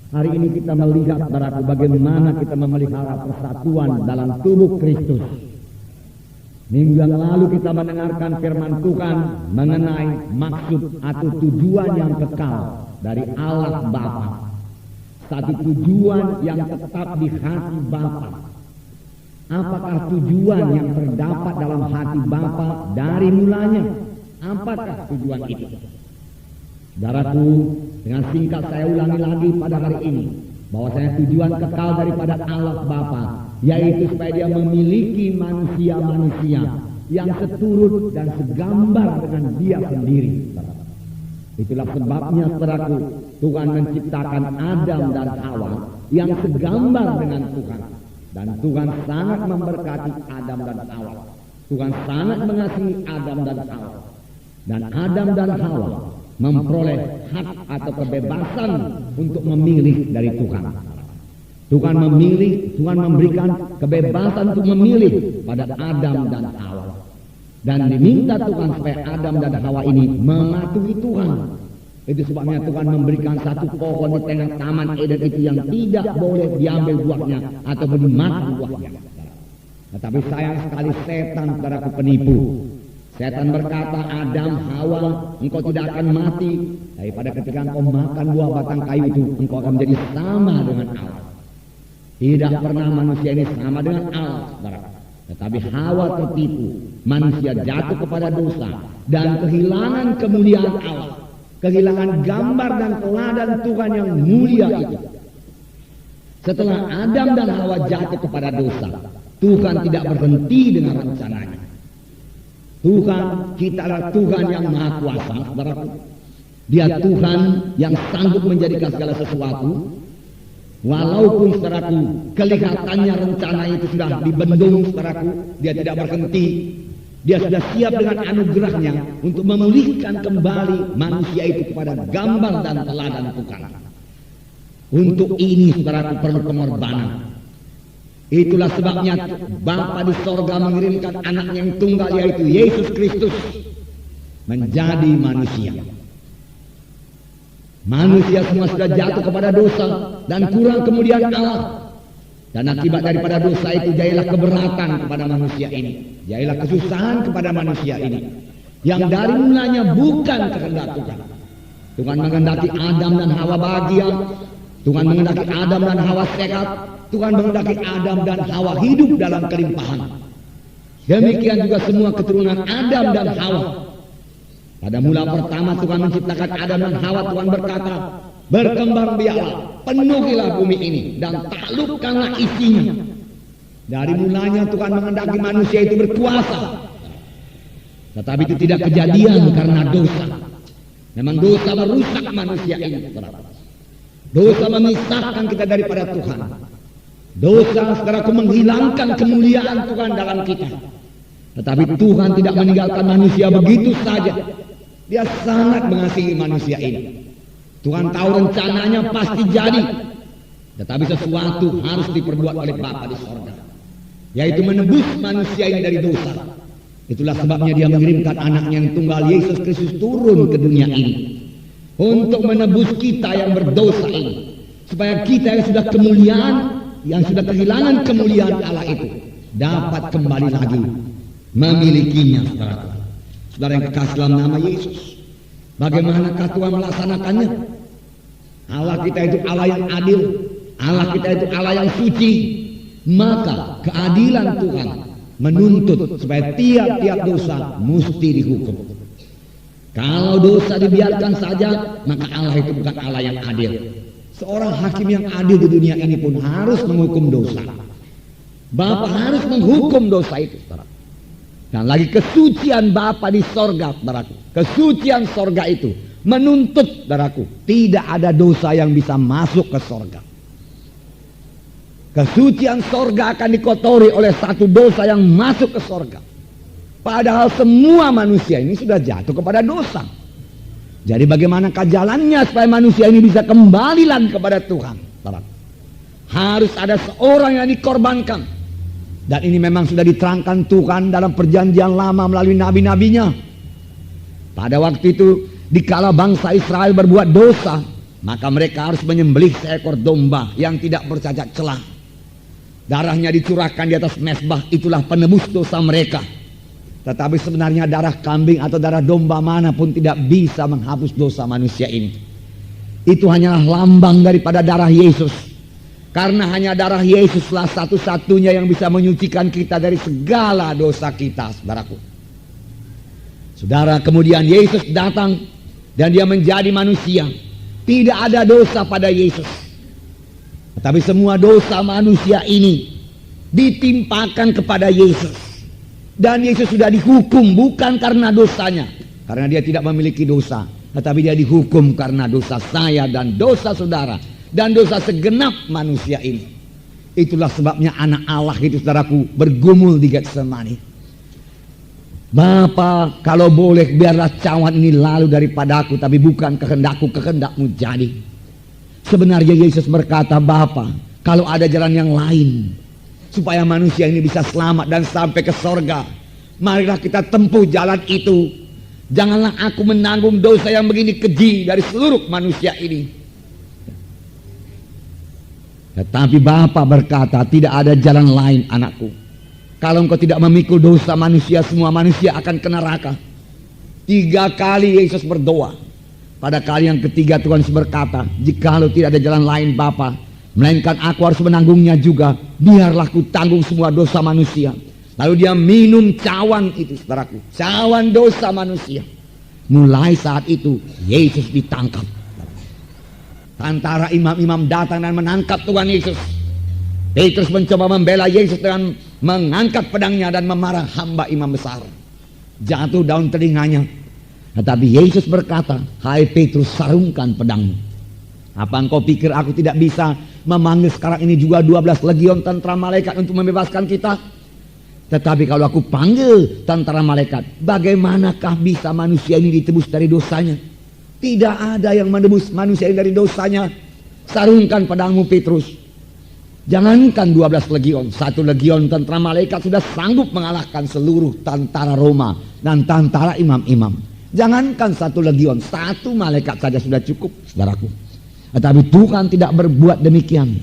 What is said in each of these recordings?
Hari ini kita melihat saudaraku bagaimana kita memelihara persatuan dalam tubuh Kristus. Minggu yang lalu kita mendengarkan firman Tuhan mengenai maksud atau tujuan yang kekal dari Allah Bapa. Satu tujuan yang tetap di hati Bapa. Apakah tujuan yang terdapat dalam hati Bapa dari mulanya? Apakah tujuan itu? Saudaraku, dengan singkat saya ulangi lagi pada hari ini bahwasanya tujuan kekal daripada Allah Bapa yaitu supaya Dia memiliki manusia-manusia yang seturut dan segambar dengan Dia sendiri. Itulah sebabnya saudaraku, Tuhan menciptakan Adam dan Hawa yang segambar dengan Tuhan. Dan Tuhan sangat memberkati Adam dan Hawa. Tuhan sangat mengasihi Adam dan Hawa. Dan Adam dan Hawa memperoleh hak atau kebebasan untuk memilih dari Tuhan. Tuhan memilih, Tuhan memberikan kebebasan untuk memilih pada Adam dan Hawa. Dan diminta Tuhan supaya Adam dan Hawa ini mematuhi Tuhan. Itu sebabnya Tuhan memberikan satu pohon di tengah taman Eden itu yang tidak boleh diambil buahnya atau dimakan buahnya. Tetapi sayang sekali setan, saudaraku, penipu. Setan berkata, Adam, Hawa, engkau tidak akan mati. Daripada ketika engkau makan buah batang kayu itu, engkau akan menjadi sama dengan Allah. Tidak pernah manusia ini sama dengan Allah, saudara. Tetapi Hawa tertipu. Manusia jatuh kepada dosa dan kehilangan kemuliaan Allah. Kehilangan gambar dan teladan Tuhan yang mulia itu. Setelah Adam dan Hawa jatuh kepada dosa, Tuhan tidak berhenti dengan rencananya. Tuhan, kita adalah Tuhan yang maha kuasa, saudaraku. Dia Tuhan yang sanggup menjadikan segala sesuatu. Walaupun saudaraku, kelihatannya rencana itu sudah dibendung, saudaraku, Dia tidak berhenti. Dia sudah siap dengan anugerahnya untuk memulihkan kembali manusia itu kepada gambar dan teladan Tuhan. Untuk ini saudaraku perlu pengorbanan. Itulah sebabnya Bapa di sorga mengirimkan anaknya yang tunggal yaitu Yesus Kristus menjadi manusia. Manusia semua sudah jatuh kepada dosa dan kurang kemuliaan Allah. Dan akibat daripada dosa itu jadilah keberatan kepada manusia ini. Jadilah kesusahan kepada manusia ini. Yang dari mulanya bukan kehendak Tuhan. Tuhan menghendaki Adam dan Hawa bahagia. Tuhan menghendaki Adam dan Hawa sehat. Tuhan menghendaki Adam dan Hawa hidup dalam kelimpahan. Demikian juga semua keturunan Adam dan Hawa. Pada mula pertama Tuhan menciptakan Adam dan Hawa, Tuhan berkata, berkembang biaklah, penuhilah bumi ini dan taklukkanlah isinya. Dari mulanya Tuhan menghendaki manusia itu berkuasa. Tetapi itu tidak kejadian karena dosa. Memang dosa merusak manusia ini. Dosa memisahkan kita daripada Tuhan. Dosa saudaraku menghilangkan kemuliaan Tuhan dalam kita. Tetapi Tuhan tidak meninggalkan manusia begitu saja. Dia sangat mengasihi manusia ini. Tuhan tahu rencananya pasti jadi. Tetapi sesuatu harus diperbuat oleh Bapa di sorga, yaitu menebus manusia ini dari dosa. Itulah sebabnya Dia mengirimkan anaknya yang tunggal Yesus Kristus turun ke dunia ini untuk menebus kita yang berdosa ini, supaya kita yang sudah kemuliaan, yang sudah kehilangan kemuliaan Allah itu dapat kembali lagi memilikinya. Saudara yang kekasih dalam nama Yesus, bagaimanakah Tuhan melaksanakannya? Allah kita itu Allah yang adil, Allah kita itu Allah yang suci. Maka keadilan Tuhan menuntut supaya tiap-tiap dosa mesti dihukum. Kalau dosa dibiarkan saja, maka Allah itu bukan Allah yang adil. Seorang hakim yang adil di dunia ini pun harus menghukum dosa. Bapa harus menghukum dosa itu. Dan lagi kesucian Bapa di sorga, saudaraku. Kesucian sorga itu menuntut, saudaraku, tidak ada dosa yang bisa masuk ke sorga. Kesucian sorga akan dikotori oleh satu dosa yang masuk ke sorga. Padahal semua manusia ini sudah jatuh kepada dosa. Jadi bagaimanakah jalannya supaya manusia ini bisa kembali lagi kepada Tuhan? Harus ada seorang yang dikorbankan. Dan ini memang sudah diterangkan Tuhan dalam perjanjian lama melalui nabi-nabinya. Pada waktu itu, dikala bangsa Israel berbuat dosa, maka mereka harus menyembelih seekor domba yang tidak bercacat celah. Darahnya dicurahkan di atas mezbah, itulah penebus dosa mereka. Tetapi sebenarnya darah kambing atau darah domba manapun tidak bisa menghapus dosa manusia ini. Itu hanyalah lambang daripada darah Yesus. Karena hanya darah Yesuslah satu-satunya yang bisa menyucikan kita dari segala dosa kita, saudaraku. Saudara, kemudian Yesus datang dan dia menjadi manusia. Tidak ada dosa pada Yesus. Tapi semua dosa manusia ini ditimpakan kepada Yesus. Dan Yesus sudah dihukum bukan karena dosanya. Karena dia tidak memiliki dosa. Tetapi dia dihukum karena dosa saya dan dosa saudara. Dan dosa segenap manusia ini. Itulah sebabnya anak Allah itu, saudaraku, bergumul di Getsemani. Bapa, kalau boleh biarlah cawan ini lalu daripadaku, tapi bukan kehendakku, kehendakmu jadi. Sebenarnya Yesus berkata, Bapa, kalau ada jalan yang lain supaya manusia ini bisa selamat dan sampai ke sorga, marilah kita tempuh jalan itu. Janganlah aku menanggung dosa yang begini keji dari seluruh manusia ini. Tetapi Bapa berkata, tidak ada jalan lain, anakku. Kalau engkau tidak memikul dosa manusia, semua manusia akan ke neraka. 3 kali Yesus berdoa. Pada kali yang ketiga Tuhan Yesus berkata, jikalau tidak ada jalan lain Bapa, melainkan aku harus menanggungnya juga, biarlah ku tanggung semua dosa manusia. Lalu dia minum cawan itu, saudaraku, cawan dosa manusia. Mulai saat itu Yesus ditangkap. Tentara imam-imam datang dan menangkap Tuhan Yesus. Petrus mencoba membela Yesus dengan mengangkat pedangnya dan memarah hamba imam besar. Jatuh daun telinganya. Tetapi Yesus berkata, hai Petrus, sarungkan pedangmu. Apa engkau pikir aku tidak bisa memanggil sekarang ini juga 12 legion tentara malaikat untuk membebaskan kita? Tetapi kalau aku panggil tentara malaikat, bagaimanakah bisa manusia ini ditebus dari dosanya? Tidak ada yang menebus manusia ini dari dosanya. Sarungkan pedangmu, Petrus. Jangankan 12 legion, 1 legion tentara malaikat sudah sanggup mengalahkan seluruh tentara Roma dan tentara imam-imam. Jangankan 1 legion, 1 malaikat saja sudah cukup, saudaraku. Tetapi Tuhan tidak berbuat demikian.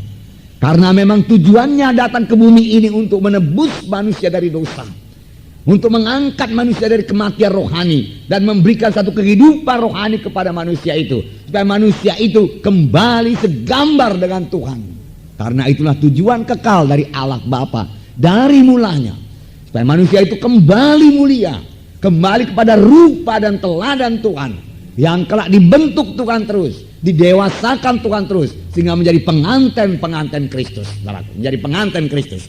Karena memang tujuannya datang ke bumi ini untuk menebus manusia dari dosa. Untuk mengangkat manusia dari kematian rohani. Dan memberikan satu kehidupan rohani kepada manusia itu. Supaya manusia itu kembali segambar dengan Tuhan. Karena itulah tujuan kekal dari Allah Bapa dari mulanya. Supaya manusia itu kembali mulia. Kembali kepada rupa dan teladan Tuhan. Yang kelak dibentuk Tuhan terus. Didewasakan Tuhan terus. Sehingga menjadi pengantin-pengantin Kristus. Menjadi pengantin Kristus.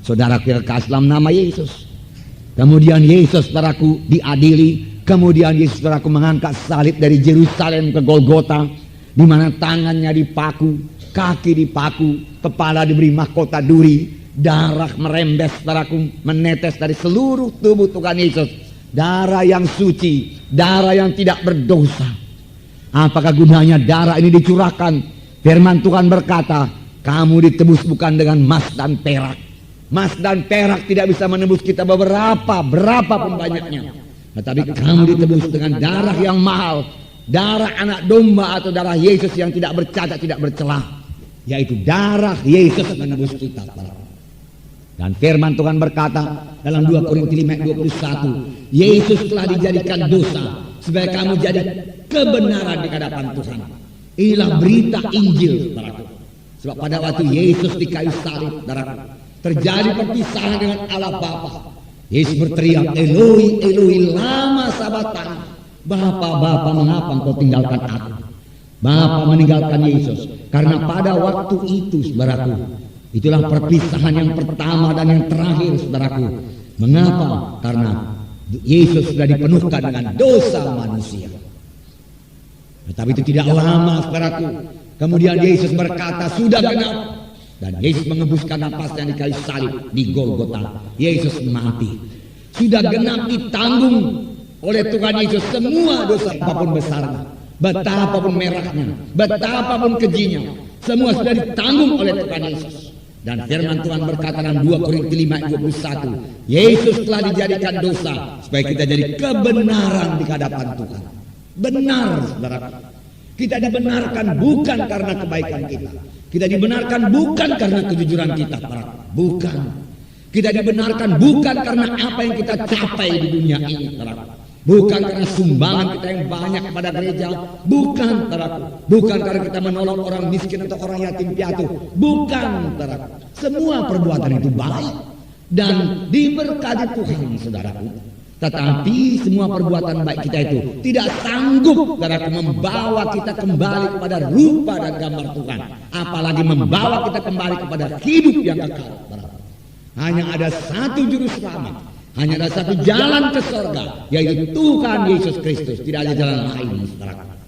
Saudara kekasih dalam nama Yesus. Kemudian Yesus, saudaraku, diadili. Kemudian Yesus, saudaraku, mengangkat salib dari Yerusalem ke Golgota. Di mana tangannya dipaku, kaki dipaku, kepala diberi mahkota duri. Darah merembes, saudaraku, menetes dari seluruh tubuh Tuhan Yesus. Darah yang suci, darah yang tidak berdosa. Apakah gunanya darah ini dicurahkan? Firman Tuhan berkata, kamu ditebus bukan dengan emas dan perak. Emas dan perak tidak bisa menebus kita berapapun banyaknya. Tetapi kamu ditebus dengan darah yang mahal. Darah anak domba atau darah Yesus yang tidak bercacat, tidak bercelah. Yaitu darah Yesus menebus kita. Dan firman Tuhan berkata dalam 2 Korintus 5 ayat 21, Yesus telah dijadikan dosa supaya kamu jadi kebenaran di hadapan Tuhan. Inilah berita Injil, saudaraku. Sebab pada waktu Yesus di kayu salib, saudaraku, terjadi perpisahan dengan Allah Bapa. Yesus berteriak, Eloi, Eloi, lama sabachthani. Bapa, mengapa engkau tinggalkan aku? Bapa meninggalkan Yesus karena pada waktu itu, saudaraku, itulah perpisahan yang pertama dan yang terakhir, saudaraku. Mengapa? Karena Yesus sudah dipenuhkan dengan dosa manusia. Tetapi itu tidak lama, saudaraku. Kemudian Yesus berkata, sudah genap. Dan Yesus mengembuskan napasnya di kayu salib di Golgota. Yesus mati. Sudah genap ditanggung oleh Tuhan Yesus semua dosa, apapun besarnya, betapapun merahnya, betapapun kejinya, semua sudah ditanggung oleh Tuhan Yesus. Dan firman Tuhan berkata dalam 2 Korintus 5 ayat 21, Yesus telah dijadikan dosa supaya kita jadi kebenaran di hadapan Tuhan. Benar, saudara. Kita dibenarkan bukan karena kebaikan kita. Kita dibenarkan bukan karena kejujuran kita, saudaraku. Bukan. Kita dibenarkan bukan karena apa yang kita capai di dunia ini, saudaraku. Bukan karena sumbangan kita yang banyak kepada gereja. Bukan, saudaraku. Bukan karena kita menolong orang miskin atau orang yatim piatu. Bukan, saudaraku. Semua perbuatan itu baik dan diberkati Tuhan, saudaraku. Tetapi semua perbuatan baik kita itu tidak sanggup, saudaraku, membawa kita kembali kepada rupa dan gambar Tuhan. Apalagi membawa kita kembali kepada hidup yang kekal, saudaraku. Hanya ada satu juru selamat, hanya ada satu jalan ke surga, yaitu Tuhan Yesus Kristus. Tidak ada jalan lain, saudaraku.